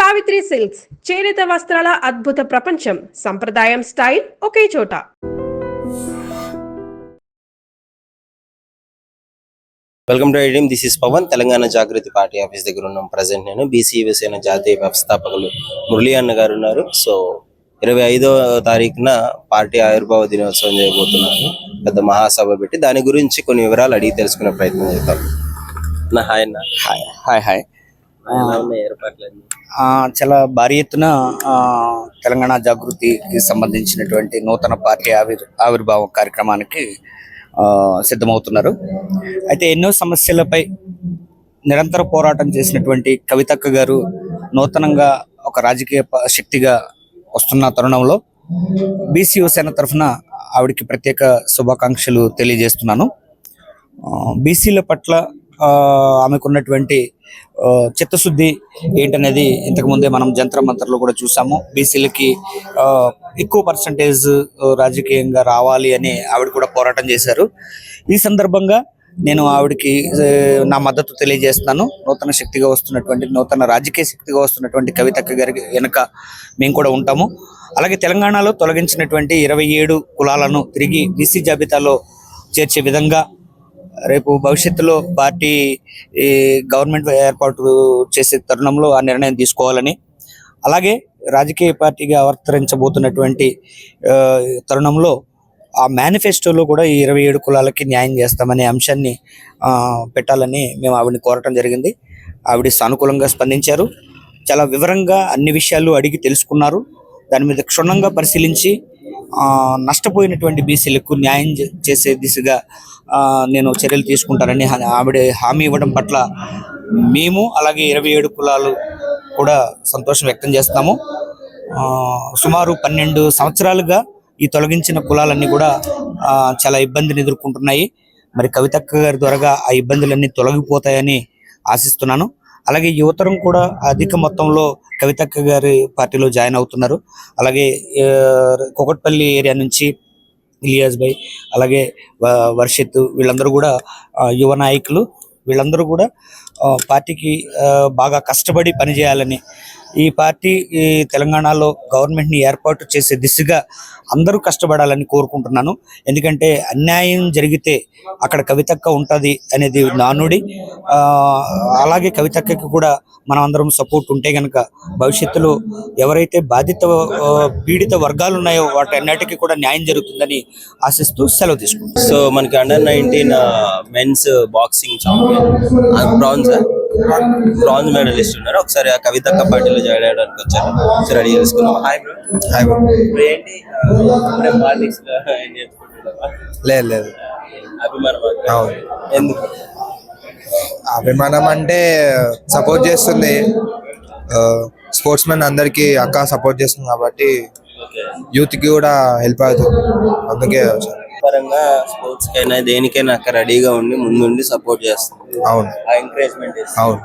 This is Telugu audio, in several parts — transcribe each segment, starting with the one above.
సావిత్రి సిల్క్స్ చేనేత వస్త్రాల అద్భుత ప్రపంచం. సంప్రదాయం స్టైల్ ఒకే చోట. Welcome to Idiom. This is Pavan. Telangana Jagruthi party office దగ్గర ఉన్నాం. ప్రజెంట్ నేను బీసీ యువసేన జాతీయ వ్యవస్థాపకులు మురళీ అన్న గారు ఉన్నారు. సో 25వ తారీఖున పార్టీ ఆవిర్భావ దినోత్సవం చేయబోతున్నారు. పెద్ద మహాసభ పెట్టి దాని గురించి కొన్ని వివరాలు అడిగి తెలుసుకునే ప్రయత్నం చేద్దాం. హాయ్ అన్న. హాయ్. ఏర్పాట్లన్నీ చాలా భారీ ఎత్తున తెలంగాణ జాగృతికి సంబంధించినటువంటి నూతన పార్టీ ఆవిర్భావ కార్యక్రమానికి సిద్ధమవుతున్నారు. అయితే ఎన్నో సమస్యలపై నిరంతర పోరాటం చేసినటువంటి కవితక్క గారు నూతనంగా ఒక రాజకీయ శక్తిగా వస్తున్న తరుణంలో బీసీ యువసేన తరఫున ఆవిడకి ప్రత్యేక శుభాకాంక్షలు తెలియజేస్తున్నాను. బీసీల పట్ల ఆమెకున్నటువంటి చిత్తశుద్ధి ఏంటనేది ఇంతకుముందే మనం జంతర్ మంతర్లో కూడా చూసాము. బీసీలకి ఎక్కువ పర్సంటేజ్ రాజకీయంగా రావాలి అని ఆవిడ కూడా పోరాటం చేశారు. ఈ సందర్భంగా నేను ఆవిడకి నా మద్దతు తెలియజేస్తున్నాను. నూతన శక్తిగా వస్తున్నటువంటి నూతన రాజకీయ శక్తిగా వస్తున్నటువంటి కవితక్క గారి వెనుక మేము కూడా ఉంటాము. అలాగే తెలంగాణలో తొలగించినటువంటి 27 కులాలను తిరిగి బీసీ జాబితాలో చేర్చే విధంగా రేపు భవిష్యత్తులో పార్టీ గవర్నమెంట్ ఏర్పాటు చేసే తరుణంలో ఆ నిర్ణయం తీసుకోవాలని, అలాగే రాజకీయ పార్టీగా అవతరించబోతున్నటువంటి తరుణంలో ఆ మేనిఫెస్టోలో కూడా ఈ 27 కులాలకి న్యాయం చేస్తామనే అంశాన్ని పెట్టాలని మేము ఆవిడని కోరటం జరిగింది. ఆవిడ సానుకూలంగా స్పందించారు. చాలా వివరంగా అన్ని విషయాలు అడిగి తెలుసుకున్నారు. దాని మీద క్షుణ్ణంగా పరిశీలించి నష్టపోయినటువంటి బీసీలకు న్యాయం చేసే దిశగా నేను చర్యలు తీసుకుంటానని ఆవిడ హామీ ఇవ్వడం పట్ల మేము అలాగే 27 కులాలు కూడా సంతోషం వ్యక్తం చేస్తాము. సుమారు 12 సంవత్సరాలుగా ఈ తొలగించిన కులాలన్నీ కూడా చాలా ఇబ్బందిని ఎదుర్కొంటున్నాయి. మరి కవితక్క గారి ద్వారా ఆ ఇబ్బందులన్నీ తొలగిపోతాయని ఆశిస్తున్నాను. అలాగే యువతరం కూడా అధిక మొత్తంలో కవితక్క గారి పార్టీలో జాయిన్ అవుతున్నారు. అలాగే కుకట్పల్లి ఏరియా నుంచి ఇలియాస్ భాయ్, అలాగే వర్షిత్, వీళ్ళందరూ కూడా యువ నాయకులు. వీళ్ళందరూ కూడా పార్టీకి బాగా కష్టపడి పనిచేయాలని, ఈ పార్టీ తెలంగాణలో గవర్నమెంట్ని ఏర్పాటు చేసే దిశగా అందరూ కష్టపడాలని కోరుకుంటున్నాను. ఎందుకంటే అన్యాయం జరిగితే అక్కడ కవితక్క ఉంటుంది అనేది నానుడి. అలాగే కవితక్కకి కూడా మనం అందరం సపోర్ట్ ఉంటే కనుక భవిష్యత్తులో ఎవరైతే పీడిత వర్గాలు ఉన్నాయో వాటన్నిటికీ కూడా న్యాయం జరుగుతుందని ఆశిస్తూ సెలవు తీసుకుంటాం. సో మనకి Under-19 men's boxing champion bronze medallist ఉన్నారు. ఒకసారి ఆ కవితక్క పార్టీలో జాయిన్ అయ్యడానికి వచ్చారు. ఒకసారి అడిగి తెలుసుకున్నాం. Hi bro. ఏంటి పాలిటిక్స్ లేదు అభిమానం? ఎందుకు అభిమానం అంటే సపోర్ట్ చేస్తుంది. స్పోర్ట్స్ మెన్ అందరికి అక్క సపోర్ట్ చేస్తుంది కాబట్టి యూత్ కి కూడా హెల్ప్ అవుతుంది. అందుకే పరంగా స్పోర్ట్స్ కైనా దేనికైనా అక్కడ రెడీగా ఉండి ముందుండి సపోర్ట్ చేస్తుంది. అవును, ఎంకరేజ్మెంట్. అవును.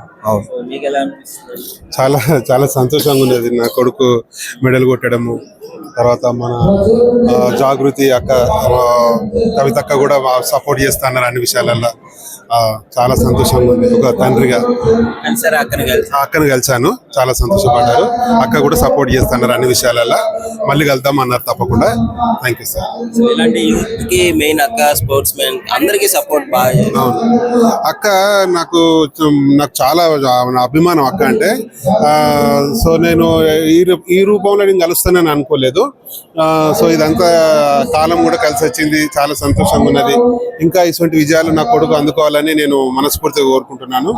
మీకు ఎలా అనిపిస్తుంది? చాలా చాలా సంతోషంగా ఉన్నది. నా కొడుకు మెడల్ కొట్టడము, తర్వాత మన జాగృతి అక్క కవితక్క కూడా సపోర్ట్ చేస్తున్నారు అన్ని విషయాలలో. చాలా సంతోషంగా ఉంది. ఒక తండ్రిగా అక్కను కలిసాను, చాలా సంతోషపడ్డారు. అక్క కూడా సపోర్ట్ చేస్తున్నారు అన్ని విషయాలలో. మళ్ళీ కలుద్దాం అన్నారు తప్పకుండా. Thank you sir. ఇలాంటి యూత్ కి మెయిన్ అక్క స్పోర్ట్స్ మెన్ అందరికి సపోర్ట్ బాగా. అవును, అక్క నాకు చాలా అభిమానం అక్క అంటే. సో నేను ఈ రూపంలో నేను కలుస్తానని అనుకోలేదు. సో ఇదంతా కాలం కూడా కలిసి వచ్చింది. చాలా సంతోషంగా ఉన్నది. ఇంకా ఇటువంటి విజయాలు నా కొడుకు అందుకోవాలని నేను మనస్ఫూర్తిగా కోరుకుంటున్నాను.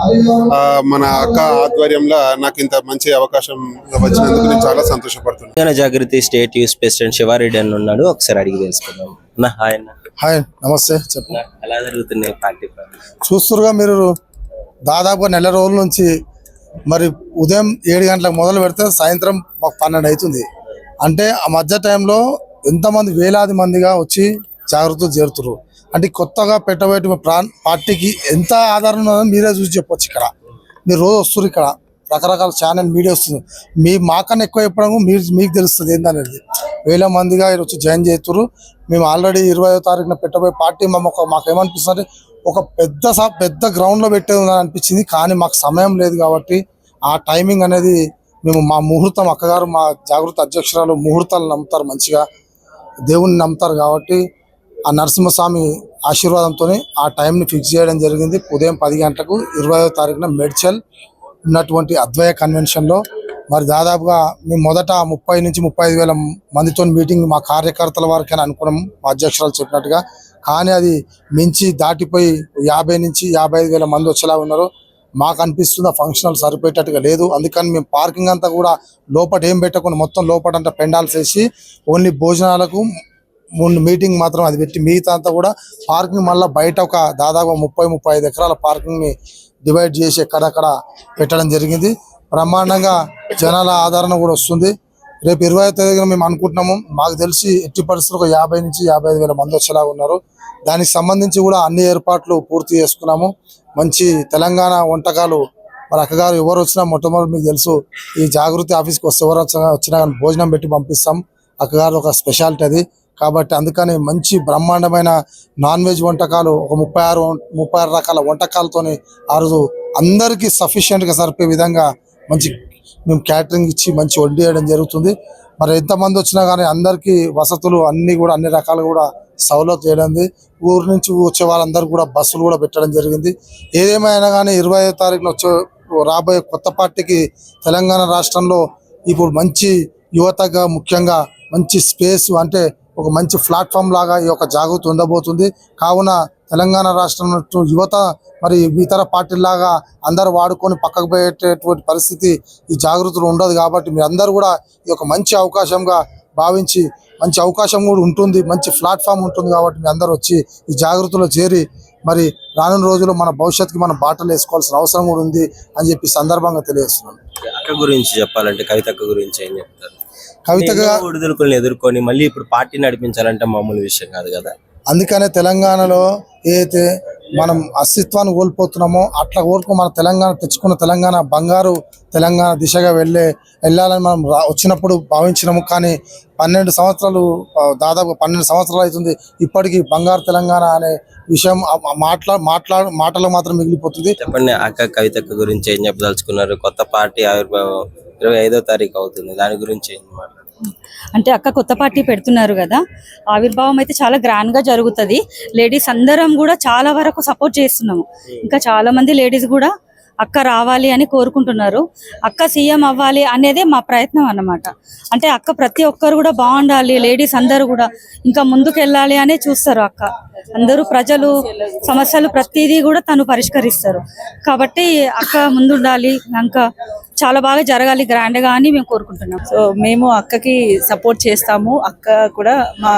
మన అక్క ఆధ్వర్యంలో నాకు ఇంత మంచి అవకాశం వచ్చినందుకు నేను చాలా సంతోషపడుతున్నాను. తెలంగాణ జాగృతి స్టేట్ యూత్ ప్రెసిడెంట్ శివారెడ్డి అని ఉన్నాడు. ఒకసారి అడిగి తెలుసుకుందాం. హాయ్ అన్న. హాయ్, నమస్తే. చెప్పండి, ఎలా జరుగుతున్నాయి పార్టీ? చూస్తురుగా మీరు దాదాపు నెల రోజుల నుంచి మరి ఉదయం 7 గంటలకు మొదలు పెడితే సాయంత్రం 12 అవుతుంది. అంటే ఆ మధ్య టైంలో ఎంతమంది వేలాది మందిగా వచ్చి జాగ్రత్తలు చేరుతున్నారు. అంటే కొత్తగా పెట్టబోయే పార్టీకి ఎంత ఆధారం ఉన్నదని మీరే చూసి చెప్పొచ్చు. ఇక్కడ మీరు రోజు వస్తున్నారు, ఇక్కడ రకరకాల ఛానల్ మీడియా వస్తుంది. మాకన్నా ఎక్కువ చెప్పడం మీకు తెలుస్తుంది ఏందనేది. వేల మందిగా వచ్చి జాయిన్ చేస్తున్నారు. మేము ఆల్రెడీ 20వ తారీఖున పెట్టబోయే పార్టీ మాకేమనిపిస్తుంది అంటే ఒక పెద్ద గ్రౌండ్లో పెట్టేది అనిపించింది. కానీ మాకు సమయం లేదు కాబట్టి ఆ టైమింగ్ అనేది మేము మా ముహూర్తం అక్కగారు మా జాగృతి అధ్యక్షురాలు ముహూర్తాలు నమ్ముతారు, మంచిగా దేవుణ్ణి నమ్ముతారు కాబట్టి ఆ నరసింహస్వామి ఆశీర్వాదంతో ఆ టైంని ఫిక్స్ చేయడం జరిగింది. ఉదయం 10 గంటలకు 20వ తారీఖున మేడ్చల్ ఉన్నటువంటి అద్వయ కన్వెన్షన్లో మరి దాదాపుగా మేము మొదట 30 నుంచి 35 వేల మందితో మీటింగ్ మా కార్యకర్తల వరకైనా అనుకున్నాం మా అధ్యక్షురాలు చెప్పినట్టుగా. కానీ అది మించి దాటిపోయి 50 నుంచి 55 వేల మంది వచ్చేలా ఉన్నారు. మాకు అనిపిస్తుంది ఆ ఫంక్షనల్ సరిపోయేటట్టుగా లేదు. అందుకని మేము పార్కింగ్ అంతా కూడా లోపల ఏం పెట్టకుండా మొత్తం లోపల అంతా పెండాల్సి వేసి ఓన్లీ భోజనాలకు మీటింగ్ మాత్రం అది పెట్టి మిగతా అంతా కూడా పార్కింగ్ మళ్ళీ బయట ఒక దాదాపు 30-35 ఎకరాల పార్కింగ్ ని డివైడ్ చేసి ఎక్కడక్కడ పెట్టడం జరిగింది. బ్రహ్మాండంగా జనాల ఆదరణ కూడా వస్తుంది. రేపు 20వ తేదీన మేము అనుకుంటున్నాము. మాకు తెలిసి ఎట్టి పరిస్థితులు ఒక 50 నుంచి 55 వేల మంది వచ్చేలాగా ఉన్నారు. దానికి సంబంధించి కూడా అన్ని ఏర్పాట్లు పూర్తి చేసుకున్నాము. మంచి తెలంగాణ వంటకాలు మరి అక్కగారు ఎవరు వచ్చినా మొట్టమొదటి మీకు తెలుసు ఈ జాగృతి ఆఫీస్కి వస్తే ఎవరు వచ్చినా కానీ భోజనం పెట్టి పంపిస్తాం. అక్కగారు ఒక స్పెషాలిటీ అది కాబట్టి అందుకని మంచి బ్రహ్మాండమైన నాన్ వెజ్ వంటకాలు ఒక 36 రకాల వంటకాలతోని ఆ రోజు అందరికీ సఫిషియెంట్గా సరిపోయే విధంగా మంచి మేము క్యాటరింగ్ ఇచ్చి మంచి వండి వేయడం జరుగుతుంది. మరి ఎంతమంది వచ్చినా కానీ అందరికీ వసతులు అన్ని కూడా అన్ని రకాలు కూడా సౌలభ్యం చేయడం. ఊరు నుంచి వచ్చే వాళ్ళందరూ కూడా బస్సులు కూడా పెట్టడం జరిగింది. ఏదేమైనా కానీ 20వ తారీఖున రాబోయే కొత్త పార్టీకి తెలంగాణ రాష్ట్రంలో ఇప్పుడు మంచి యువతగా ముఖ్యంగా మంచి స్పేస్ అంటే ఒక మంచి ప్లాట్ఫామ్ లాగా ఈ యొక్క జాగృతి ఉండబోతుంది. కావున తెలంగాణ రాష్ట్రం యువత మరి ఇతర పార్టీలాగా అందరూ వాడుకొని పక్కకు పోయేటటువంటి పరిస్థితి ఈ జాగృతిలో ఉండదు. కాబట్టి మీరు అందరూ కూడా ఇది ఒక మంచి అవకాశంగా భావించి మంచి అవకాశం కూడా ఉంటుంది, మంచి ప్లాట్ఫామ్ ఉంటుంది కాబట్టి మీ అందరూ వచ్చి ఈ జాగృతిలో చేరి మరి రానున్న రోజుల్లో మన భవిష్యత్తుకి మనం బాటలు వేసుకోవాల్సిన అవసరం కూడా ఉంది అని చెప్పి సందర్భంగా తెలియజేస్తున్నాను. అక్క గురించి చెప్పాలంటే కవిత అక్క గురించి ఏం చెప్తారు? కవితగా విడుదలకులను ఎదుర్కొని మళ్ళీ ఇప్పుడు పార్టీ నడిపించాలంటే మామూలు విషయం కాదు కదా. అందుకనే తెలంగాణలో ఏదైతే మనం అస్తిత్వాన్ని కోల్పోతున్నామో అట్లా కోరుకో మన తెలంగాణ తెచ్చుకున్న తెలంగాణ బంగారు తెలంగాణ దిశగా వెళ్ళాలని మనం వచ్చినప్పుడు భావించినాము. కానీ 12 సంవత్సరాలు దాదాపు 12 సంవత్సరాలు అవుతుంది. ఇప్పటికీ బంగారు తెలంగాణ అనే విషయం మాటలు మాత్రం మిగిలిపోతుంది. చెప్పండి అక్క కవితక్క గురించి ఏం చెప్పదలుచుకున్నారు? కొత్త పార్టీ ఆవిర్భావం 25వ తారీఖు అవుతుంది, దాని గురించి ఏం మాట్లాడారు? అంటే అక్క కొత్త పార్టీ పెడుతున్నారు కదా, ఆవిర్భావం అయితే చాలా గ్రాండ్ గా జరుగుతుంది. లేడీస్ అందరం కూడా చాలా వరకు సపోర్ట్ చేస్తున్నాము. ఇంకా చాలా మంది లేడీస్ కూడా అక్క రావాలి అని కోరుకుంటున్నారు. అక్క సీఎం అవ్వాలి అనేదే మా ప్రయత్నం అన్నమాట. అంటే అక్క ప్రతి ఒక్కరు కూడా బాగుండాలి, లేడీస్ అందరూ కూడా ఇంకా ముందుకు వెళ్ళాలి అనే చూస్తారు. అక్క అందరూ ప్రజలు సమస్యలు ప్రతిదీ కూడా తను పరిష్కరిస్తారు. కాబట్టి అక్క ముందుండాలి, ఇంకా చాలా బాగా జరగాలి గ్రాండ్ గా అని మేము కోరుకుంటున్నాం. సో మేము అక్కకి సపోర్ట్ చేస్తాము. అక్క కూడా మా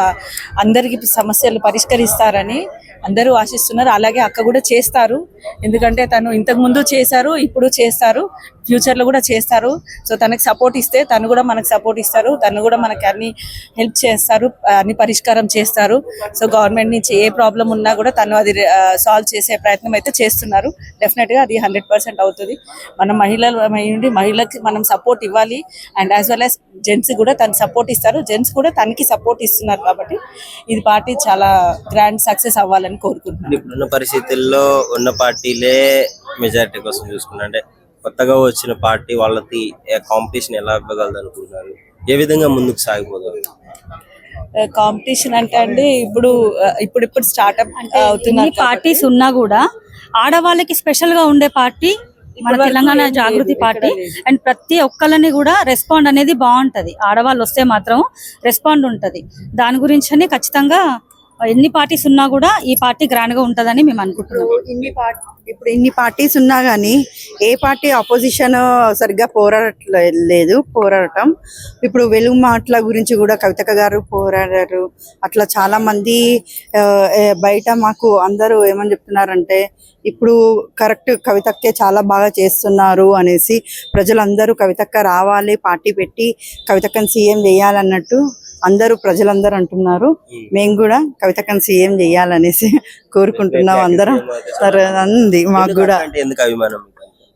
అందరికి సమస్యలు పరిష్కరిస్తారని అందరూ ఆశిస్తున్నారు. అలాగే అక్క కూడా చేస్తారు, ఎందుకంటే తను ఇంతకు ముందు చేశారు, ఇప్పుడు చేస్తారు, ఫ్యూచర్ లో కూడా చేస్తారు. సో తనకి సపోర్ట్ ఇస్తే తను కూడా మనకు సపోర్ట్ ఇస్తారు, తను కూడా మనకి అన్ని హెల్ప్ చేస్తారు, అన్ని పరిష్కారం చేస్తారు. సో గవర్నమెంట్ నుంచి ఏ ప్రాబ్లం ఉన్నా కూడా తను అది సాల్వ్ చేసే ప్రయత్నం అయితే చేస్తున్నారు. డెఫినెట్ గా అది 100% అవుతుంది. మన మహిళకి మనం సపోర్ట్ ఇవ్వాలి. And as well as gents కూడా తను సపోర్ట్ ఇస్తారు, జెంట్స్ కూడా తనకి సపోర్ట్ ఇస్తున్నారు. కాబట్టి ఇది పార్టీ చాలా గ్రాండ్ సక్సెస్ అవ్వాలని కోరుకుంటున్నాను. ఇప్పుడున్న పరిస్థితుల్లో ఉన్న పార్టీలే మెజారిటీ కోసం చూసుకున్నా అంటే కొత్తగా వచ్చిన పార్టీ వాళ్ళకి కాంపిటీషన్ ఎలా ఇవ్వగలదు అనుకుంటున్నారు? ఏ విధంగా ముందుకు సాగిపోతారు? కాంపిటీషన్ అంటే అండి ఇప్పుడు స్టార్ట్అప్ అవుతున్న పార్టీస్ ఉన్నా కూడా ఆడవాళ్ళకి స్పెషల్ గా ఉండే పార్టీ మన తెలంగాణ జాగృతి పార్టీ. అండ్ ప్రతి ఒక్కళ్ళని కూడా రెస్పాండ్ అనేది బాగుంటది. ఆడవాళ్ళు వస్తే మాత్రం రెస్పాండ్ ఉంటది. దాని గురించి అని ఖచ్చితంగా ఎన్ని పార్టీస్ ఉన్నా కూడా ఈ పార్టీ గ్రాండ్ గా ఉంటదని మేము అనుకుంటున్నాం. ఇప్పుడు ఇన్ని పార్టీస్ ఉన్నా గానీ ఏ పార్టీ అపోజిషన్ సరిగ్గా పోరాడటం. ఇప్పుడు వెలుగు మాటల గురించి కూడా కవితక్క గారు పోరాడారు. అట్లా చాలా మంది బయట మాకు అందరూ ఏమని చెప్తున్నారంటే ఇప్పుడు కరెక్ట్ కవితక్కే చాలా బాగా చేస్తున్నారు అనేసి ప్రజలందరూ కవితక్క రావాలి, పార్టీ పెట్టి కవితక్కని సీఎం చేయాలన్నట్టు ప్రజలందరూ అంటున్నారు. మేము కూడా కవితక్కని సీఎం చేయాలనేసి కోరుకుంటున్నాం అందరం. సరే అంది మాకు కూడా. ఎందుకు అభిమానం?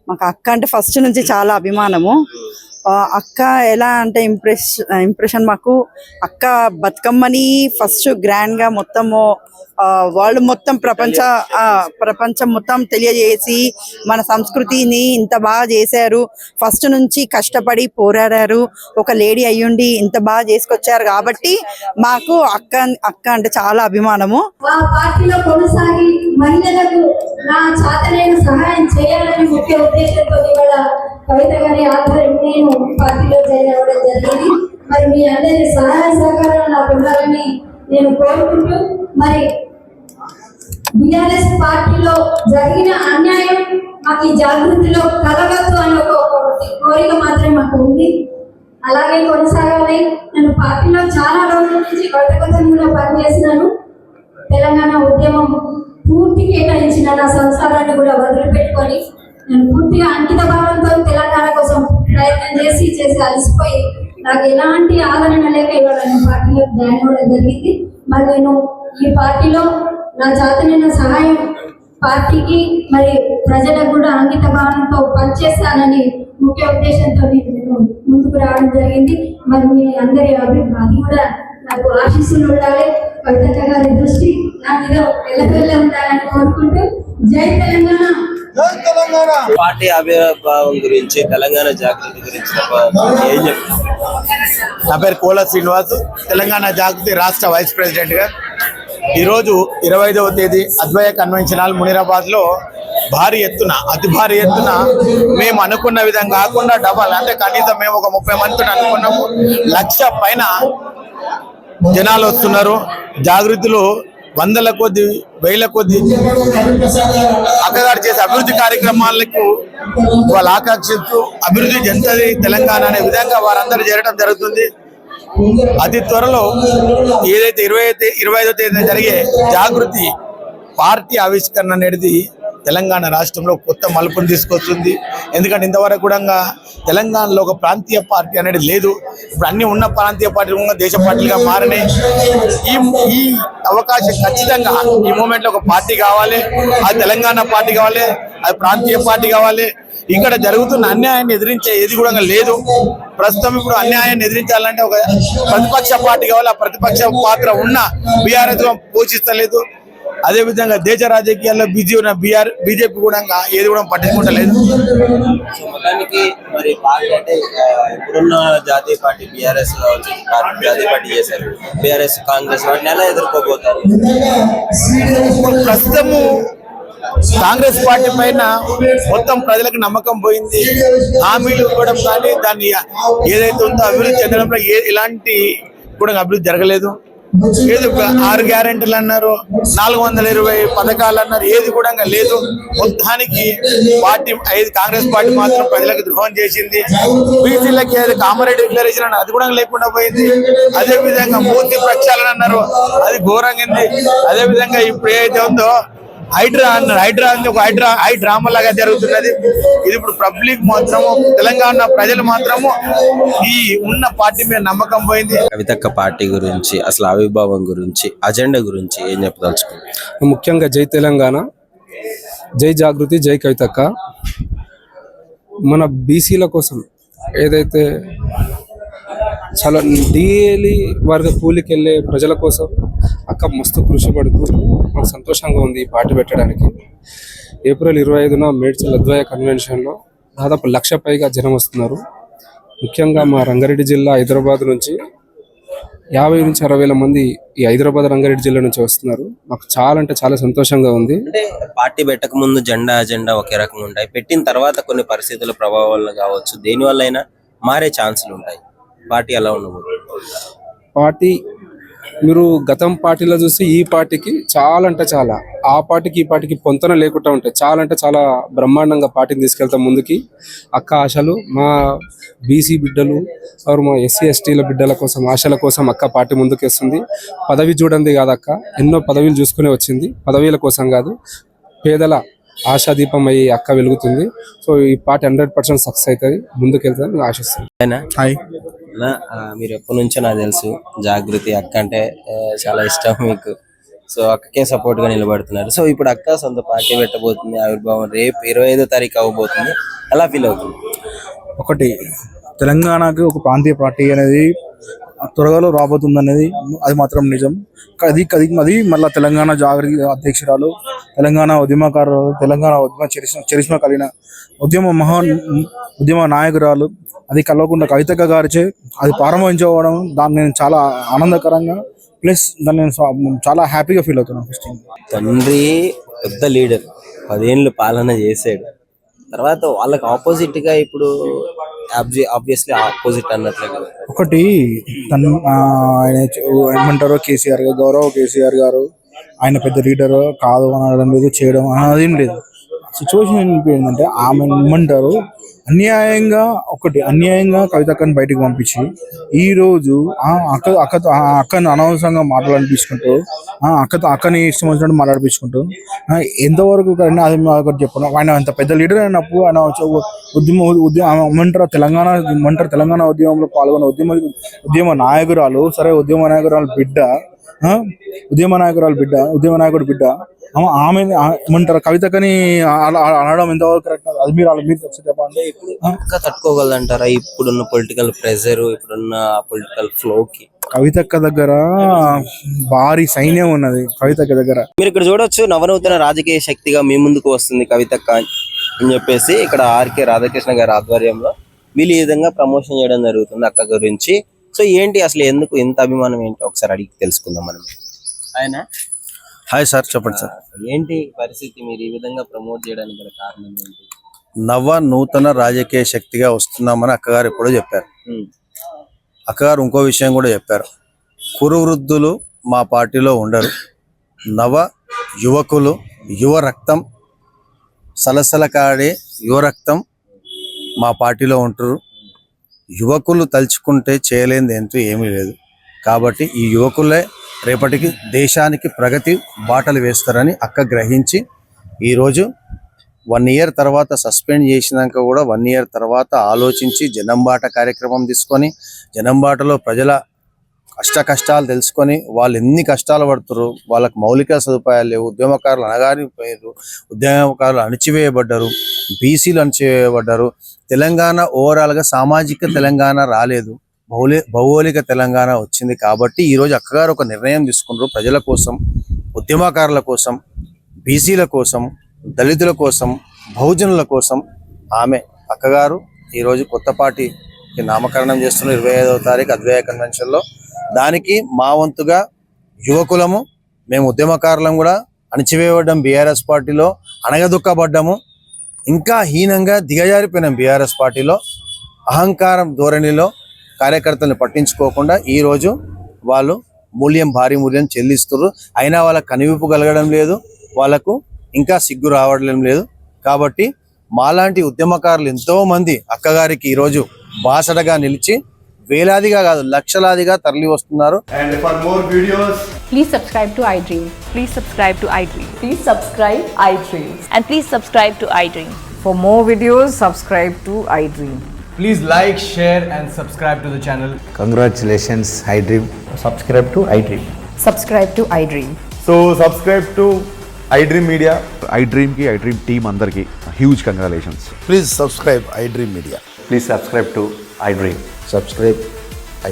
మాకు అక్క అంటే ఫస్ట్ నుంచి చాలా అభిమానము. అక్క ఎలా అంటే ఇంప్రెషన్ మాకు అక్క బతుకమ్మని ఫస్ట్ గ్రాండ్ గా మొత్తము వాళ్ళు మొత్తం ప్రపంచం మొత్తం తెలియజేసి మన సంస్కృతిని ఇంత బాగా చేశారు. ఫస్ట్ నుంచి కష్టపడి పోరాడారు. ఒక లేడీ అయ్యుండి ఇంత బాగా చేసుకొచ్చారు కాబట్టి మాకు అక్క అంటే చాలా అభిమానము. ఆ పార్టీలో కొనసాగి మహిళలకు నా చేతనైన సహాయం చేయాలని ముఖ్య ఉద్దేశంతో ఇవాళ కవిత గారి ఆధ్వర్యం నేను పార్టీలో జాయిన్ అవ్వడం జరిగింది. మరి మీ అందరి సహాయ సహకారాలు నాకు ఉండాలని నేను కోరుకుంటూ, మరి బీఆర్ఎస్ పార్టీలో జరిగిన అన్యాయం మాకు ఈ జాగృతిలో కలగద్దు అని ఒక కోరిక మాత్రమే మాకు ఉంది. అలాగే కొనసాగాలి. నేను పార్టీలో చాలా రోజుల నుంచి కవితగా పనిచేసినాను. తెలంగాణ ఉద్యమం పూర్తి కేటాయించిన నా సంసారాన్ని కూడా వదిలిపెట్టుకొని నేను పూర్తిగా అంకిత భావంతో తెలంగాణ కోసం ప్రయత్నం చేసి అలసిపోయి నాకు ఎలాంటి ఆదరణ లేక ఇవాళ నేను పార్టీలో జాయిన్ అవ్వడం జరిగింది. మరి నేను ఈ పార్టీలో నా చేతనైన సహాయం పార్టీకి మరి ప్రజలకు కూడా అంకిత భావంతో పనిచేస్తానని ముఖ్య ఉద్దేశంతో నేను ముందుకు రావడం జరిగింది. మరి మీ అందరి అభిప్రాయం కూడా నాకు ఆశీస్సులు ఉండాలి. కవిత గారి దృష్టి నా మీద ఎల్లవెల్ల ఉండాలని కోరుకుంటూ జై తెలంగాణ. పార్టీ ఆవిర్భావం గురించి, తెలంగాణ జాగృతి గురించి ఏం చెప్తారు? నా పేరు కోల శ్రీనివాస్, తెలంగాణ జాగృతి రాష్ట్ర వైస్ ప్రెసిడెంట్ గా. ఈరోజు 25వ తేదీ అద్వయ కన్వెన్షన్ హాల్ మునీరాబాద్ లో అతి భారీ ఎత్తున మేము అనుకున్న విధంగా కాకుండా డబల్, అంటే కనీసం మేము ఒక 30 మందితో అనుకున్నాము. 1,00,000 పైన జనాలు వస్తున్నారు. జాగృతిలో వందల కొద్ది, వేల కొద్ది అక్కగారు చేసే అభివృద్ధి కార్యక్రమాలకు వాళ్ళు ఆకర్షిస్తూ అభివృద్ధి చెందుతుంది తెలంగాణ అనే విధంగా వారందరూ చేరడం జరుగుతుంది. అతి త్వరలో ఏదైతే 25వ తేదీన జరిగే జాగృతి పార్టీ ఆవిష్కరణ అనేది తెలంగాణ రాష్ట్రంలో కొత్త మలుపును తీసుకొస్తుంది. ఎందుకంటే ఇంతవరకు కూడా తెలంగాణలో ఒక ప్రాంతీయ పార్టీ అనేది లేదు. ఇప్పుడు అన్ని ఉన్న ప్రాంతీయ పార్టీలు దేశ పార్టీలుగా మారినాయి. ఈ అవకాశం ఖచ్చితంగా ఈ మూమెంట్లో ఒక పార్టీ కావాలి. అది తెలంగాణ పార్టీ కావాలి, అది ప్రాంతీయ పార్టీ కావాలి. ఇక్కడ జరుగుతున్న అన్యాయాన్ని ఎదిరించే ఏది కూడా లేదు. ప్రస్తుతం ఇప్పుడు అన్యాయాన్ని ఎదిరించాలంటే ఒక ప్రతిపక్ష పార్టీ కావాలి. ఆ ప్రతిపక్ష పాత్ర ఉన్న బీఆర్ఎస్ పోషిస్తలేదు. అదే విధంగా దేశ రాజకీయాల్లో బిజీ ఉన్న బీజేపీ కూడా ఏది కూడా పట్టించుకుంటలేదు. మొత్తానికి మరి పార్టీ అంటే ఇప్పుడున్న జాతీయ పార్టీ బీఆర్ఎస్ జాతీయ పార్టీ చేశారు. బీఆర్ఎస్ కాంగ్రెస్ వాటిని ఎలా ఎదుర్కోబోతారు? ప్రస్తుతము కాంగ్రెస్ పార్టీ పైన మొత్తం ప్రజలకు నమ్మకం పోయింది. హామీలు ఇవ్వడం కానీ దాన్ని ఏదైతే ఉందో అభివృద్ధి చెందడంలో ఎలాంటి కూడా అభివృద్ధి జరగలేదు. ఏది 6 గ్యారెంటీలు అన్నారు, 420 పథకాలు అన్నారు, ఏది కూడా లేదు. మొత్తానికి పార్టీ కాంగ్రెస్ పార్టీ మాత్రం ప్రజలకు ద్రోహం చేసింది. బీసీలకి కామారెడ్డి డిక్లరేషన్ అన్నారు, అది కూడా లేకుండా పోయింది. అదే విధంగా మూర్తి ప్రక్షాళన అన్నారు, అది ఘోరంగా ఉంది. అదే విధంగా ఇప్పుడు ఏదైతే ఉందో హైడ్రా అన్నారు, హై డ్రామా లాగా జరుగుతున్నది. ఇది ఇప్పుడు పబ్లిక్ మాత్రము, తెలంగాణ ప్రజలు మాత్రము ఈ ఉన్న పార్టీ మీద నమ్మకం పోయింది. కవితక్క పార్టీ గురించి, అసలు ఆవిర్భావం గురించి, అజెండా గురించి ఏం చెప్పదలుచుకున్నాం? ముఖ్యంగా జై తెలంగాణ, జై జాగృతి, జై కవితక్క. మన బీసీల కోసం ఏదైతే చాలా డైలీ వర్గ కూలికి వెళ్ళే ప్రజల కోసం అక్క మస్తు కృషి పడుతూ మనకు సంతోషంగా ఉంది ఈ పార్టీ పెట్టడానికి. ఏప్రిల్ 25న మేడ్చల్ అద్వయ కన్వెన్షన్లో దాదాపు 1,00,000 పైగా జనం వస్తున్నారు. ముఖ్యంగా మా రంగారెడ్డి జిల్లా హైదరాబాద్ నుంచి 50 నుంచి 60,000 మంది ఈ హైదరాబాద్ రంగారెడ్డి జిల్లా నుంచి వస్తున్నారు. మాకు చాలా అంటే చాలా సంతోషంగా ఉంది. అంటే పార్టీ పెట్టక ముందు అజెండా ఒకే రకంగా ఉంటాయి, పెట్టిన తర్వాత కొన్ని పరిస్థితుల ప్రభావం వల్ల కావచ్చు, దేని వల్ల అయినా మారే ఛాన్సులు ఉంటాయి. పార్టీ ఎలా ఉండబోతుంది? పార్టీ మీరు గతం పార్టీలో చూసి ఈ పార్టీకి చాలా అంటే చాలా, ఆ పార్టీకి ఈ పార్టీకి పొంతన లేకుండా ఉంటాయి. చాలా అంటే చాలా బ్రహ్మాండంగా పార్టీని తీసుకెళ్తాం ముందుకి. అక్క ఆశలు, మా బీసీ బిడ్డలు మా ఎస్సీ ఎస్టీల బిడ్డల కోసం, ఆశల కోసం అక్క పార్టీ ముందుకేస్తుంది. పదవి చూడండి కాదు అక్క, ఎన్నో పదవిలు చూసుకునే వచ్చింది. పదవీల కోసం కాదు, పేదల ఆశాదీపం అయ్యి అక్క వెలుగుతుంది. సో ఈ పార్టీ 100% సక్సెస్ అవుతుంది, ముందుకెళ్తాను ఆశిస్తాను. హాయ్, మీరు ఎప్పటి నుంచో నాకు తెలుసు జాగృతి అక్క అంటే చాలా ఇష్టం మీకు. సో అక్కకే సపోర్ట్ గా నిలబడుతున్నారు. సో ఇప్పుడు అక్క సొంత పార్టీ పెట్టబోతుంది, ఆవిర్భావం రేపు 25వ తారీఖు అవ్వబోతుంది. ఎలా ఫీల్ అవుతుంది? ఒకటి తెలంగాణకి ఒక ప్రాంతీయ పార్టీ అనేది త్వరలో రాబోతుంది అనేది అది మాత్రం నిజం. అది మళ్ళీ తెలంగాణ జాగృతి అధ్యక్షురాలు, తెలంగాణ ఉద్యమకారులు, తెలంగాణ ఉద్యమ చరిష్మా కలిగిన ఉద్యమ నాయకురాలు అది కల్వకుంట్ల కవితక్క గారిచే అది ప్రారంభించడం దాన్ని నేను చాలా ఆనందకరంగా ప్లస్ దాన్ని నేను చాలా హ్యాపీగా ఫీల్ అవుతున్నాను. ఫస్ట్ తండ్రి పెద్ద లీడర్, 10 ఏళ్ళు పాలన చేసాడు. తర్వాత వాళ్ళకి ఆపోజిట్ గా ఇప్పుడు ఆబ్వియస్లీ ఆపోజిట్ అన్నట్లే కదా. ఒకటి ఆయన ఏమంటారో కేసీఆర్ గారు, గౌరవ కేసీఆర్ గారు ఆయన పెద్ద లీడర్ కాదు అనడం లేదు, చేయడం అదేం లేదు. సిచ్యువేషన్ ఏంటంటే ఆమె ఏమంటారు అన్యాయంగా కవితక్కని బయటకు పంపించి ఈ రోజు అక్కను అనవసరంగా మాట్లాడిపించుకుంటూ అక్కని ఇష్టం వచ్చినట్టు మాట్లాడిపించుకుంటూ ఎంతవరకు అది ఒకటి చెప్పను. ఆయన అంత పెద్ద లీడర్ అయినప్పుడు ఆయన తెలంగాణ ఉద్యమంలో పాల్గొన్న ఉద్యమ నాయకురాలు, సరే ఉద్యమ నాయకుడు బిడ్డ ఆమె ఏమంటారు కవితకని అనడం ఎంతవరకు కరెక్ట్? అది మీరు చెప్పండి. ఇంకా తట్టుకోగలదంటారా ఇప్పుడున్న పొలిటికల్ ప్రెజర్, ఇప్పుడున్న పొలిటికల్ ఫ్లోకి? కవితక్క దగ్గర భారీ సైన్యం ఉన్నది. కవితక్క దగ్గర మీరు ఇక్కడ చూడొచ్చు, నవనూతన రాజకీయ శక్తిగా మీ ముందుకు వస్తుంది కవితక్క అని చెప్పేసి ఇక్కడ ఆర్కే రాధాకృష్ణ గారి ఆధ్వర్యంలో వీళ్ళు ఈ విధంగా ప్రమోషన్ చేయడం జరుగుతుంది అక్క గురించి. సో ఏంటి అసలు ఎందుకు ఇంత అభిమానం ఏంటి ఒకసారి అడిగి తెలుసుకుందాం మనం. ఆయన హాయ్ సార్, చెప్పండి సార్. ఏంటి పరిస్థితి, మీరు ఈ విధంగా ప్రమోట్ చేయడానికి గల కారణం ఏంటి? నూతన రాజకీయ శక్తిగా వస్తున్నామని అక్కగారు ఎప్పుడో చెప్పారు. అక్కగారు ఇంకో విషయం కూడా చెప్పారు, కురు వృద్ధులు మా పార్టీలో ఉండరు, నవ యువకులు, యువ రక్తం సలసలకాడే యువ రక్తం మా పార్టీలో ఉంటారు. యువకులు తలుచుకుంటే చేయలేనిది ఎంతో ఏమీ లేదు. కాబట్టి ఈ యువకులే రేపటికి దేశానికి ప్రగతి బాటలు వేస్తారని అక్క గ్రహించి ఈరోజు 1 ఇయర్ తర్వాత సస్పెండ్ చేసినాక కూడా 1 ఇయర్ తర్వాత ఆలోచించి జనంబాట కార్యక్రమం తీసుకొని జనంబాటలో ప్రజల కష్టాలు తెలుసుకొని వాళ్ళు ఎన్ని కష్టాలు పడుతున్నారు, వాళ్ళకు మౌలిక సదుపాయాలు లేవు, ఉద్యమకారులు అణగారిపోయారు, ఉద్యమకారులు అణచివేయబడ్డారు, బీసీలు అణచివేయబడ్డారు. తెలంగాణ ఓవరాల్గా సామాజిక తెలంగాణ రాలేదు, భౌగోళిక తెలంగాణ వచ్చింది. కాబట్టి ఈరోజు అక్కగారు ఒక నిర్ణయం తీసుకున్నారు, ప్రజల కోసం, ఉద్యమకారుల కోసం, బీసీల కోసం, దళితుల కోసం, బహుజనుల కోసం. ఆమె అక్కగారు ఈరోజు కొత్త పార్టీకి నామకరణం చేస్తున్న 25వ తారీఖు అద్వైయ కన్వెన్షన్లో. దానికి మా వంతుగా యువకులము, మేము ఉద్యమకారులం కూడా అణచివేయబడ్డాం, బీఆర్ఎస్ పార్టీలో అణగదొక్కబడ్డాము, ఇంకా హీనంగా దిగజారిపోయినాం బీఆర్ఎస్ పార్టీలో. అహంకారం ధోరణిలో కార్యకర్తలను పట్టించుకోకుండా ఈరోజు వాళ్ళు భారీ మూల్యం చెల్లిస్తున్నారు. అయినా వాళ్ళకు కనివిప్పు కలగడం లేదు, వాళ్ళకు ఇంకా సిగ్గు రావడం లేదు. కాబట్టి మాలాంటి ఉద్యమకారులు ఎంతో మంది అక్కగారికి ఈరోజు బాసటగా నిలిచి వేలాదిగా కాదు లక్షలాదిగా తరలి వస్తున్నారు. And for more videos, please subscribe to iDream. Please subscribe to iDream. Please subscribe iDream. And please subscribe to iDream. For more videos, subscribe to iDream. please like, share and subscribe to the channel. Congratulations iDream. Subscribe to iDream. Subscribe to iDream. So subscribe to iDream Media. iDream ki iDream team andarki huge congratulations. Please subscribe iDream Media. Please subscribe to iDream. Subscribe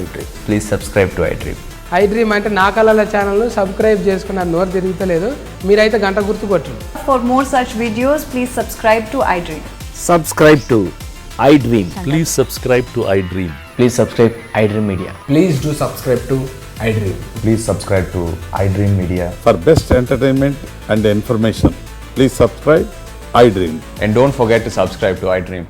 iDream. Please subscribe to iDream. iDream అంటే నా కళల ఛానల్ సబ్స్క్రైబ్ చేసుకున్న నోరు తిరుగుతలేదు, మీరైతే గంట గుర్తు కొట్టండి. For more such videos, please subscribe to iDream. Subscribe to iDream. Please subscribe to iDream. Please subscribe iDream Media. Please do subscribe to iDream. Please subscribe to iDream Media. For best entertainment and information, please subscribe iDream. And don't forget to subscribe to iDream.